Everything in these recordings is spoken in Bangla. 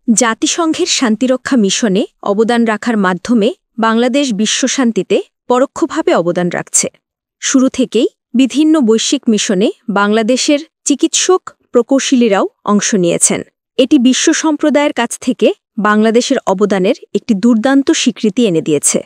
জাতিসংঘের শান্তিরক্ষা মিশনে অবদান রাখার মাধ্যমে বাংলাদেশ বিশ্বশান্তিতে পরোক্ষভাবে অবদান রাখছে। শুরু থেকেই বিভিন্ন বৈশ্বিক মিশনে বাংলাদেশের চিকিৎসক প্রকৌশলীরাও অংশ নিয়েছেন। এটি বিশ্ব সম্প্রদায়ের কাছ থেকে বাংলাদেশের অবদানের একটি দুর্দান্ত স্বীকৃতি এনে দিয়েছে।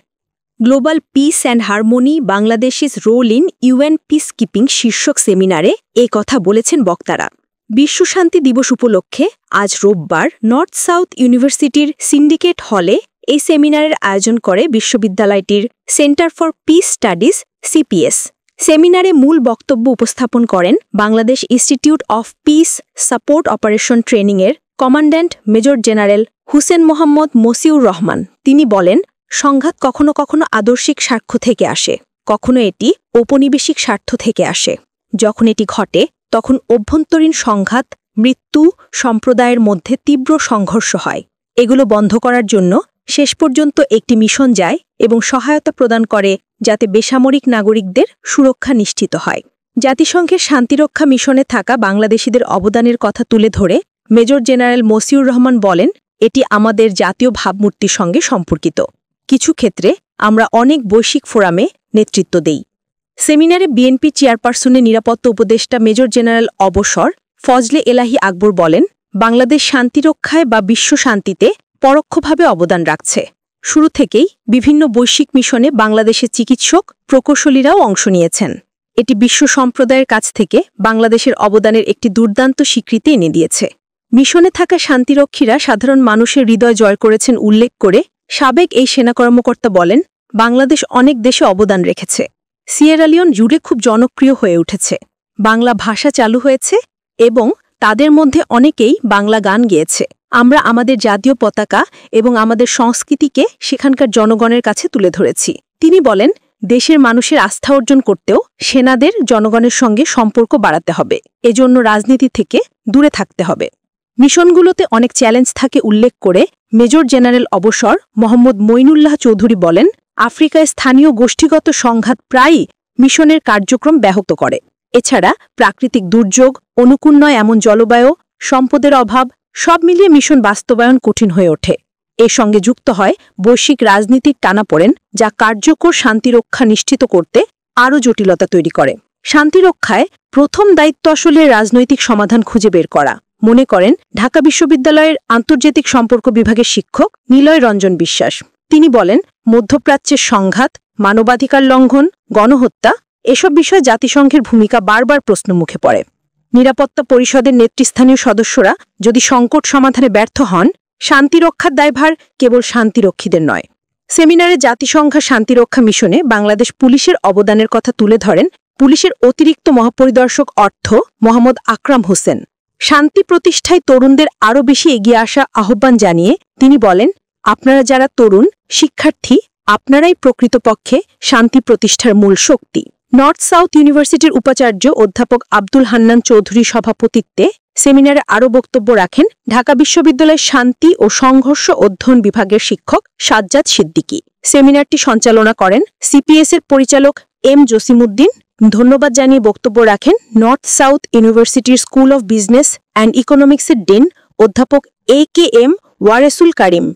Global peace and harmony Bangladeshis role in UN peacekeeping শীর্ষক সেমিনারে এ কথা বলেছেন বক্তারা। বিশ্বশান্তি দিবস উপলক্ষে আজ রোববার নর্থ সাউথ ইউনিভার্সিটির সিন্ডিকেট হলে এই সেমিনারের আয়োজন করে বিশ্ববিদ্যালয়টির center for peace studies CPS. সেমিনারে মূল বক্তব্য উপস্থাপন করেন Bangladesh institute of peace support operation ট্রেনিংয়ের commandant major general Hossain Mohammad Masiur Rahman. তিনি বলেন, সংঘাত কখনো কখনো আদর্শিক স্বার্থ থেকে আসে, কখনো এটি ঔপনিবেশিক স্বার্থ থেকে আসে। যখন এটি ঘটে তখন অভ্যন্তরীণ সংঘাত, মৃত্যু, সম্প্রদায়ের মধ্যে তীব্র সংঘর্ষ হয়। এগুলো বন্ধ করার জন্য শেষ পর্যন্ত একটি মিশন যায় এবং সহায়তা প্রদান করে যাতে বেসামরিক নাগরিকদের সুরক্ষা নিশ্চিত হয়। জাতিসংঘের শান্তিরক্ষা মিশনে থাকা বাংলাদেশিদের অবদানের কথা তুলে ধরে মেজর জেনারেল মসিউর রহমান বলেন, এটি আমাদের জাতীয় ভাবমূর্তির সঙ্গে সম্পর্কিত। কিছু ক্ষেত্রে আমরা অনেক বৈশ্বিক ফোরামে নেতৃত্ব দেই। সেমিনারে বিএনপি চেয়ারপারসনের নিরাপত্তা উপদেষ্টা মেজর জেনারেল অবসর ফজলে এলাহি আকবর বলেন, বাংলাদেশ শান্তিরক্ষায় বা বিশ্ব শান্তিতে পরোক্ষভাবে অবদান রাখছে। শুরু থেকেই বিভিন্ন বৈশ্বিক মিশনে বাংলাদেশের চিকিৎসক প্রকৌশলীরাও অংশ নিয়েছেন। এটি বিশ্ব সম্প্রদায়ের কাছ থেকে বাংলাদেশের অবদানের একটি দুর্দান্ত স্বীকৃতি এনে দিয়েছে। মিশনে থাকা শান্তিরক্ষীরা সাধারণ মানুষের হৃদয় জয় করেছেন উল্লেখ করে সাবেক এই সেনা কর্মকর্তা বলেন, বাংলাদেশ অনেক দেশে অবদান রেখেছে। সিয়েরা লিওন জুড়ে খুব জনপ্রিয় হয়ে উঠেছে। বাংলা ভাষা চালু হয়েছে এবং তাদের মধ্যে অনেকেই বাংলা গান গেয়েছে। আমরা আমাদের জাতীয় পতাকা এবং আমাদের সংস্কৃতিকে সেখানকার জনগণের কাছে তুলে ধরেছি। তিনি বলেন, দেশের মানুষের আস্থা অর্জন করতেও সেনাদের জনগণের সঙ্গে সম্পর্ক বাড়াতে হবে। এজন্য রাজনীতি থেকে দূরে থাকতে হবে। মিশনগুলোতে অনেক চ্যালেঞ্জ থাকে উল্লেখ করে মেজর জেনারেল অবসর মোহাম্মদ মইনুল্লাহ চৌধুরী বলেন, আফ্রিকায় স্থানীয় গোষ্ঠীগত সংঘাত প্রায়ই মিশনের কার্যক্রম ব্যাহত করে। এছাড়া প্রাকৃতিক দুর্যোগ, অনুকূল নয় এমন জলবায়ু, সম্পদের অভাব সব মিলিয়ে মিশন বাস্তবায়ন কঠিন হয়ে ওঠে। এর সঙ্গে যুক্ত হয় বৈশ্বিক রাজনীতির টানাপোড়েন, যা কার্যকর শান্তিরক্ষা নিশ্চিত করতে আরও জটিলতা তৈরি করে। শান্তিরক্ষায় প্রথম দায়িত্ব আসলে রাজনৈতিক সমাধান খুঁজে বের করা, মনে করেন ঢাকা বিশ্ববিদ্যালয়ের আন্তর্জাতিক সম্পর্ক বিভাগের শিক্ষক নিলয় রঞ্জন বিশ্বাস। তিনি বলেন, মধ্যপ্রাচ্যের সংঘাত, মানবাধিকার লঙ্ঘন, গণহত্যা এসব বিষয়ে জাতিসংঘের ভূমিকা বারবার প্রশ্নমুখে পড়ে। নিরাপত্তা পরিষদের নেতৃস্থানীয় সদস্যরা যদি সংকট সমাধানে ব্যর্থ হন, শান্তিরক্ষার দায়ভার কেবল শান্তিরক্ষীদের নয়। সেমিনারে জাতিসংঘ শান্তিরক্ষা মিশনে বাংলাদেশ পুলিশের অবদানের কথা তুলে ধরেন পুলিশের অতিরিক্ত মহাপরিদর্শক অর্থ মোহাম্মদ আকরাম হোসেন। শান্তি প্রতিষ্ঠায় তরুণদের আরও বেশি এগিয়ে আসা আহ্বান জানিয়ে তিনি বলেন, আপনারা যারা তরুণ শিক্ষার্থী, আপনারাই প্রকৃতপক্ষে শান্তি প্রতিষ্ঠার মূল শক্তি। নর্থ সাউথ ইউনিভার্সিটির উপাচার্য অধ্যাপক আব্দুল হান্নান চৌধুরীর সভাপতিত্বে সেমিনারে আরও বক্তব্য রাখেন ঢাকা বিশ্ববিদ্যালয়ের শান্তি ও সংঘর্ষ অধ্যয়ন বিভাগের শিক্ষক সাজ্জাদ সিদ্দিকী। সেমিনারটি সঞ্চালনা করেন সিপিএসের পরিচালক এম জসিমউদ্দিন। ধন্যবাদ জানিয়ে বক্তব্য রাখেন নর্থ সাউথ ইউনিভার্সিটির স্কুল অব বিজনেস অ্যান্ড ইকোনমিক্সের ডিন অধ্যাপক এ কে এম ওয়ারেসুল কারিম।